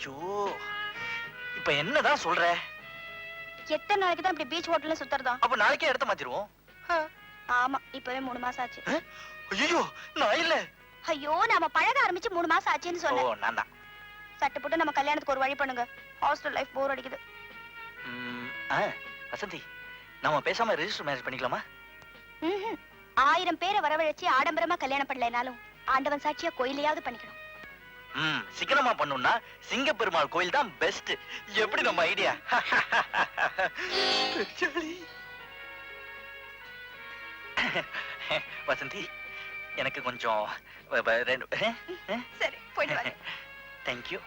ஐயோ, இப்ப என்னதான் சொல்ற? எத்தனை நாளைக்கு தான் இப்படி பீச் ஹோட்டல்ல சுத்துறதா? அப்ப நாளைக்கே இடத்த மாத்திருவோம். ஆமா, இப்பவே 3 மாசம் ஆச்சு. ஐயோ, நான் இல்ல. ஐயோ, நாம பழக ஆரம்பிச்சு 3 மாசம் ஆச்சுன்னு சொன்னேன். ஓ, நான் தான். சட்டு போட்டு நம்ம கல்யாணத்துக்கு ஒரு வழி பண்ணுங்க. ஹாஸ்டல் லைஃப் போர் அடிக்குது. வசந்தி, நாம பேசாம ரெஜிஸ்டர் மேரேஜ் பண்ணிக்கலாமா? 1000 பேரை வரவழைச்சு ஆடம்பரமா கல்யாணம் பண்ணலைனாலும் ஆண்டவன் சாட்சியா கோயிலையாவது பண்ணிக்கணும். சிக்கனமா பண்ணுனா சிங்க பெருமாள் கோயில் தான் பெஸ்ட். எப்படி நம்ம ஐடியா? வசந்தி, எனக்கு கொஞ்சம் சரி, போயிட்டு வாங்க. Thank you.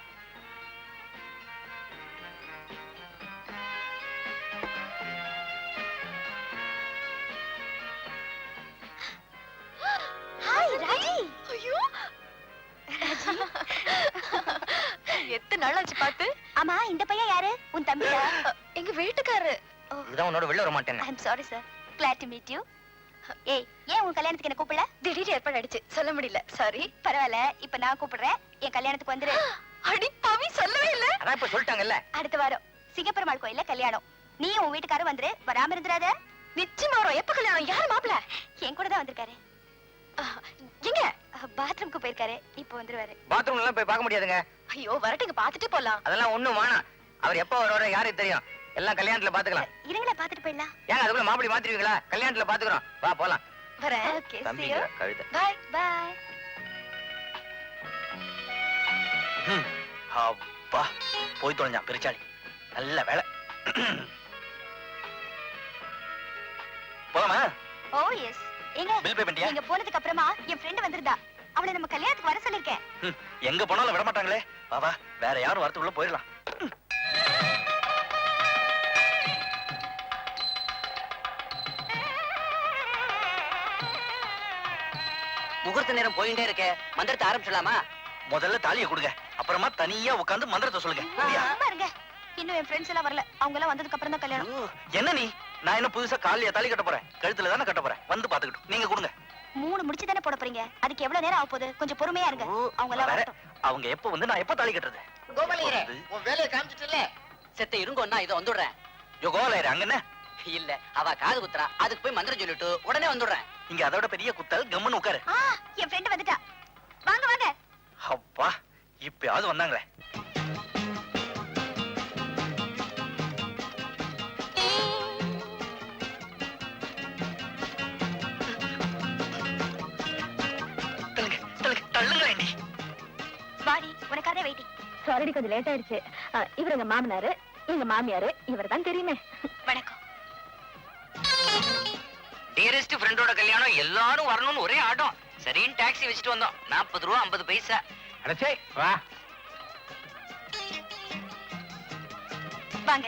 ஹாய் ராஜி. ஐயோ எத்தனை நாள் ஆச்சு பாத்து? ஆமா, இந்த பையன் யாரு? உன் தம்பியா? எங்க வீட்டுக்காரு. இதான் உன்னோட வெளில வர மாட்டேன். I am sorry sir. Glad to meet you. ஏய், ஏன் உன் கல்யாணத்துக்கு என்ன கூப்பிடல? திடீர் ஏற்பாடு ஆயிடுச்சு, சொல்ல முடியல. சாரி. பரவாயில்ல, இப்ப நான் கூப்பிடுறேன். என் கல்யாணத்துக்கு வந்துரு. அடி பாவி, சொல்லவே இல்ல. அதான் இப்ப சொல்லிட்டாங்கல்ல. அடுத்த வாரம் சிங்கப்பெருமாள் கோயில்ல கல்யாணம். நீ உன் வீட்டுக்காரர் வந்துரு. வராம இருந்துராத. நிச்சயமா வரும். எப்ப கல்யாணம்? யாரு மாப்பிள? என் கூட தான் வந்திருக்காரு. எங்க? பாத்ரூம்க்கு போயிருக்காரு. இப்போ வந்துருவாரு. பாத்ரூம்ல எல்லாம் போய் பார்க்க முடியாதுங்க. ஐயோ, வரட்டுங்க, பாத்துட்டு போலாம். அதெல்லாம் ஒண்ணும் வேணாம். அவர் எப்ப வர யாருக்கு தெரியும்? எல்லாம் கல்யாணத்துல பாத்துக்கலாம். இருங்களா, பாத்துட்டு போயிடலாம். ஏங்க அதுக்குள்ள மாப்பிளை மாத்திருவீங்களா? கல்யாணத்துல பாத்துக்கிறோம். வா போலாம். வரேன். ஓகே, தம்பி see you. கழுதை. பை. Bye. அப்பா, போய் தொலைஞ்சான் பெருச்சாளி. நல்ல வேலை. போலாமா? ஓ எஸ். எங்க பில் பே பண்ணிட்டியா? நீங்க போனதுக்கு அப்புறமா என் ஃப்ரெண்ட் வந்திருந்தா. அவளை நம்ம கல்யாணத்துக்கு வர சொல்லிருக்கேன். எங்க போனாலும் விட மாட்டாங்களே. வா வா, வேற யாரும் வரத்துக்குள்ள போயிடலாம். முகூர்த்த நேரம் போயிட்டே இருக்கே, மந்திரத்தை ஆரம்பிச்சலாமா? முதல்ல தாலியை கொடுங்க, அப்புறமா தனியா உட்கார்ந்து மந்திரத்தை சொல்லுங்க. சரியா? சும்மா இருங்க. இன்னும் என் ஃப்ரெண்ட்ஸ் எல்லாம் வரல. அவங்க எல்லாம் வந்ததுக்கு அப்புறம் தான் கல்யாணம். ஐயோ, என்ன நீ? நான் என்ன புதுசா காலையா தாலி கட்ட போறேன்? கழுத்துல தானே கட்ட போறேன். வந்து பாத்துக்கிட்டு நீங்க கொடுங்க. 3 முடிச்சு தானே போட போறீங்க. அதுக்கு எவ்வளவு நேரம் ஆக போகுது? கொஞ்சம் பொறுமையா இருங்க. அவங்க எல்லாம் வேற, வரட்டும். அவங்க எப்ப வந்து நான் எப்ப தாலி கட்டுறது? கோபாலையரே, உன் வேலையை காமிச்சிட்டல. செத்த இருங்கோன்னா இதை வந்துடுறேன். யோ கோலாயிரு, அங்க என்ன? இல்ல, அவ காது குத்துறா, அதுக்கு போய் மந்திரம் சொல்லிட்டு உடனே வந்துடுறேன். இங்க அதோட பெரிய குத்தல். கம்முன்னு உட்காரு. என் ஃப்ரெண்ட் வந்துட்டா. வாங்க வாங்க. அப்பா, இப்பயாவது வந்தாங்களே. வாடி, உனக்காக வெயிட்டிங். சாரிடி, கொஞ்சம் லேட் ஆயிடுச்சு. இவர் எங்க மாமனாரு, எங்க மாமியாரு. இவர் தான் தெரியுமே. வணக்கம். டியரஸ்ட் ஃப்ரெண்டோட கல்யாணம், எல்லாரும் வரணும்னு ஒரே ஆட்டம். சரின்னு டாக்ஸி வச்சுட்டு வந்தோம். 40 ரூபா 50 பைசா. அடச்சே, வா. வாங்க.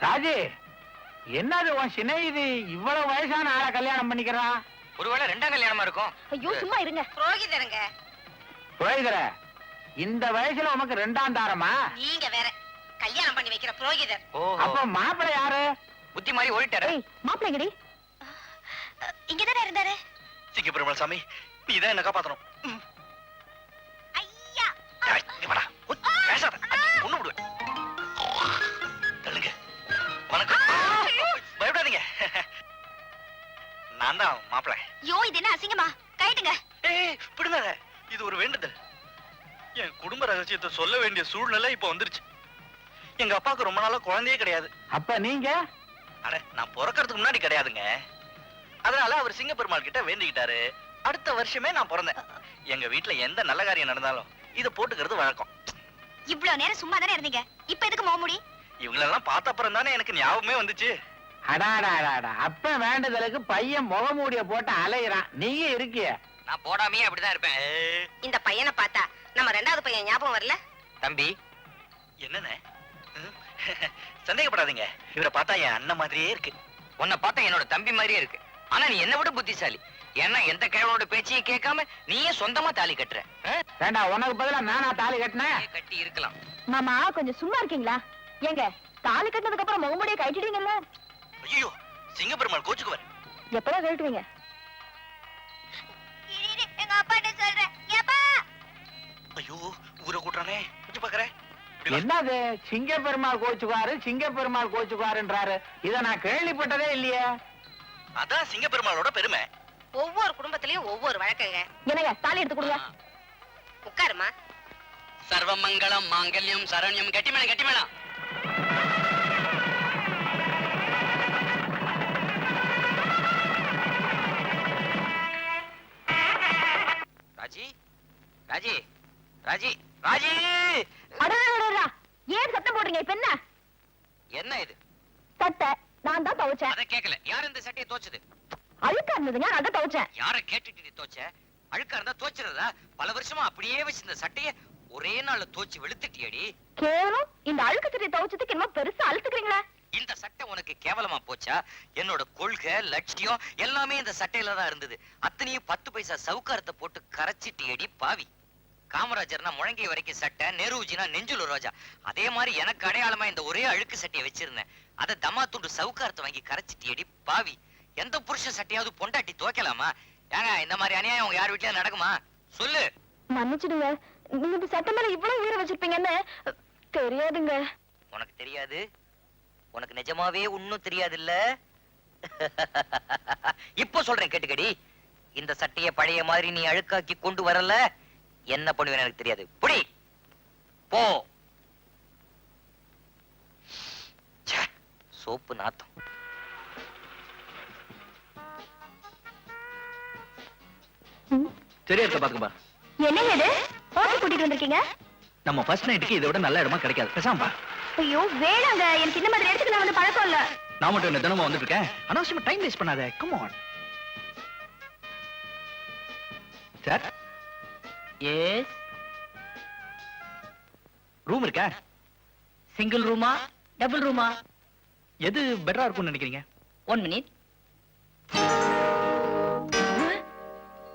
ராஜி, என்னது உன் சின்ன இது இவ்வளவு வயசான ஆளை கல்யாணம் பண்ணிக்கிறான்? ஒருவேளை 2ஆம் கல்யாணமா இருக்கும். ஐயோ, சும்மா இருங்க. புரோகிதருங்க. புரோகிதர, இந்த வயசுல உனக்கு 2ஆம் தாரமா? நீங்க வேற கல்யாணம் பண்ணி வைக்கிற புரோகிதர். அப்ப மாப்பிள்ளை யாரு? புத்தி மாதிரி ஓடிட்டாரு. மாப்பிள்ளைங்கடி இங்கதானே இருந்தாரு. சிங்க பெருமாள் சாமி, நீதான் என்ன காப்பாத்தணும். ஐயா, ஏய், இங்க வாடா. பேசாத, கொன்னு விடுவேன். தள்ளுங்க. வணக்கம். பயப்படாதீங்க. நான் தான் மாப்பிள்ளை. யோ, இது என்ன அசிங்கமா? கைட்டுங்க. ஏய், விடுங்க. இது ஒரு வேண்டுதல். என் குடும்ப ரகசியத்தை சொல்ல வேண்டிய சூழ்நிலை இப்ப வந்துருச்சு. எங்க அப்பாவுக்கு ரொம்ப நாளா குழந்தையே கிடையாது. அப்ப நீங்க? அட, நான் பிறக்கிறதுக்கு முன்னாடி கிடையாதுங்க. அதனால அவர் சிங்க பெருமாள் கிட்ட வேண்டிக்கிட்டாரு. அடுத்த வருஷமே நான் பிறந்தேன். எங்க வீட்டுல எந்த நல்ல காரியம் நடந்தாலும் இத போட்டுக்கிறது வழக்கம். இவ்வளவு நேரம் சும்மா தானே இருந்தீங்க. இப்ப எதுக்கு முகமூடி? இவங்களெல்லாம் பார்த்த அப்புறம் தானே எனக்கு ஞாபகமே வந்துச்சு. அடாடாடாடா, அப்ப வேண்டுதலுக்கு பையன் முகமூடிய போட்டு அலையிறான். நீங்க இருக்கிய? நான் போடாமையே அப்படிதான் இருப்பேன். இந்த பையனை பார்த்தா நம்ம 2வது பையன் ஞாபகம் வரல. தம்பி, என்னன்னு சந்தேகப்படாதீங்க. இவரை பார்த்தா என் அண்ணன் மாதிரியே இருக்கு. உன்னை பார்த்தா என்னோட தம்பி மாதிரியே இருக்கு. ஆனா நீ என்ன விட புத்திசாலி. ஏன்னா எந்த கிழவனோட பேச்சையும் கேட்காம நீயே சொந்தமா தாலி கட்டுற. வேண்டா, உனக்கு பதிலா நானா தாலி கட்டினேன்? கட்டி இருக்கலாம். மாமா, கொஞ்சம் சும்மா இருக்கீங்களா? ஏங்க, தாலி கட்டினதுக்கு அப்புறம் முகமுடிய கட்டிடுவீங்கல்ல? ஐயோ, சிங்க பெருமாள் கோச்சுக்குவார். எப்பதான் கட்டுவீங்க? எங்க அப்பாட்ட சொல்றேன். ஏப்பா ஐயோ ஊரை கூட்டுறானே கொஞ்சம் பாக்குறேன். என்னது சிங்க பெருமாள் கோச்சுக்காரு சிங்க பெருமாள் கோச்சுக்காருன்றாரு? இத நான் கேள்விப்பட்டதே இல்லையே. அதான் சிங்க பெருமாளோட பெருமை. ஒவ்வொரு குடும்பத்திலயும் ஒவ்வொரு வழக்கங்க. என்னங்க தாலி எடுத்து கொடுங்க. உட்காருமா. சர்வமங்கலம் மாங்கல்யம் சரண்யம் கட்டிமேளம் கட்டிமேளம். ராஜி ராஜி ராஜி ராஜி அடடடடடா, ஏன் சத்தம் போடுறீங்க? இப்ப என்ன என்ன இது? சட்டை நான் தான் துவைச்சேன். அத கேக்கல. யார் இந்த சட்டையை தோச்சது? அழுக்கா இருந்ததுங்க, நான் தான் துவைச்சேன். யார கேட்டுட்டு நீ தோச்ச? அழுக்கா இருந்தா தோச்சிரதா? பல வருஷமா அப்படியே வச்சு இந்த சட்டைய ஒரே நாள்ல தோச்சு வெளுத்துட்டியடி. கேவலம், இந்த அழுக்கு சட்டையை துவைச்சதுக்கு என்னமோ பெருசா அழுத்துக்கிறீங்களா? இந்த சட்டை உனக்கு கேவலமா போச்சா? என்னோட கொள்கை லட்சியம் எல்லாமே இந்த சட்டையில தான் இருந்தது. அத்தனையும் 10 பைசா சவுக்காரத்தை போட்டு கரைச்சிட்டியடி பாவி. காமராஜர்னா முழங்கை வரைக்கும் சட்டை, நெருஜினா நெஞ்சுல ரோஜா. அதே மாதிரி எனக்கு அடையாளமா இந்த ஒரே அழுக்கு சட்டையை வச்சிருந்தேன். அதை தம்மா துண்டு சவுக்காரத்தை வாங்கி கரைச்சிட்டியடி பாவி. எந்த புருஷன் சட்டையாவது பொண்டாட்டி துவைக்கலாமா? ஏங்க இந்த மாதிரி அநியாயம் உங்க யார் வீட்லயும் நடக்குமா? சொல்லு. மன்னிச்சிடுங்க, நீங்க இந்த சட்டை மேல இவ்வளவு உயிரை வச்சிருப்பீங்கன்னு தெரியாதுங்க. உனக்கு தெரியாது? உனக்கு நிஜமாவே ஒண்ணும் தெரியாது இல்ல? இப்போ சொல்றேன் கேட்டுக்கடி. இந்த சட்டைய பழைய மாதிரி நீ அழுக்காக்கி கொண்டு வரல, என்ன பண்ணுவேன்னு எனக்கு தெரியாது. புடி போ. ச்சே, சோப்பு நாத்தம். சரியா இருக்க பாத்துக்கப்பா. என்னங்க இது? ஹோட்டல் கூட்டிட்டு வந்திருக்கீங்க? நம்ம ஃபர்ஸ்ட் நைட்டுக்கு இதை விட நல்ல இடமா கிடைக்காது. பேசாம்பா. ஐயோ வேணாங்க, எனக்கு இந்த மாதிரி இடத்துக்கு நான் வந்து பழக்கம் இல்ல. நான் மட்டும் என்ன தினமும் வந்துட்டு இருக்கேன். அனாவசியமா டைம் வேஸ்ட் பண்ணாத. Come on. Sir yes. Room இருக்கா? சிங்கிள் ரூமா டபுள் ரூமா? எது பெட்டரா இருக்கும்னு நினைக்கிறீங்க? 1 மினிட்.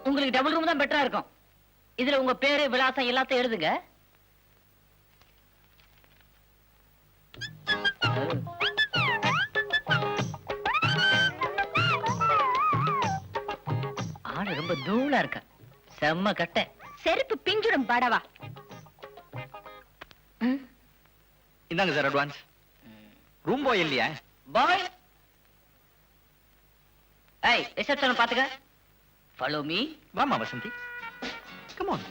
உங்களுக்கு டபுள் ரூம் தான் பெட்டரா இருக்கும். இதுல உங்க பேரு விலாசம் எல்லாத்தையும் எழுதுங்க. ஆளு ரொம்ப தூளா இருக்க. செம்ம கட்டை. செருப்பு பிஞ்சுடும் படவா. இந்தாங்க சார் அட்வான்ஸ். ரூம் பாய் இல்லையா? பாய். ஏய் ரிசப்ஷன் பாத்துக்க. Follow me. வாமா வசந்தி. Come on.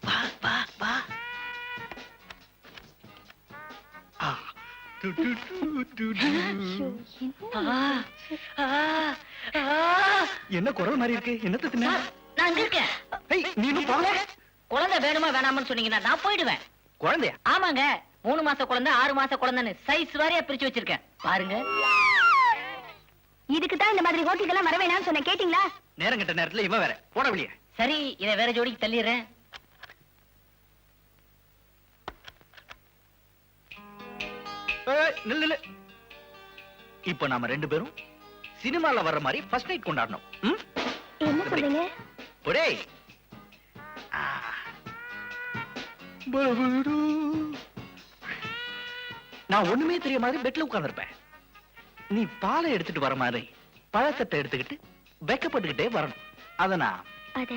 வா வா வா. ஆ டு டு டு டு. என்ன குரல் மாதிரி இருக்கு? என்னத்த தின்ன? நான் அங்க இருக்கேன். ஏய் நீ இன்னும் போகல? குழந்தை வேணுமா வேணாமான்னு சொன்னீங்கன்னா நான் போயிடுவேன். குழந்தையா? ஆமாங்க, 3 மாச குழந்தை 6 மாச குழந்தைன்னு சைஸ் வாரியா பிரிச்சு வச்சிருக்கேன் பாருங்க. இதுக்கு தான் இந்த மாதிரி ஹோட்டலுக்கெல்லாம் வர வேணாம்னு சொன்னேன், கேட்டீங்களா? நேரம் கெட்ட நேரத்துல இவன் வேற. போட வெளியே. சரி, இதை வேற ஜோடிக்கு தள்ளிடுறேன். நில்லு நில்லு. இப்ப நாம 2 பேரும் சினிமால வர்ற மாதிரி ஃபர்ஸ்ட் நைட் கொண்டாடணும். என்ன சொல்றீங்க? ஒரே நான் ஒண்ணுமே தெரிய மாதிரி பெட்ல உட்கார்ந்திருப்பேன். நீ பாலை எடுத்துட்டு வர மாதிரி பழசட்டை எடுத்துக்கிட்டு வெக்கப்பட்டுக்கிட்டே வரணும். அத நான் அத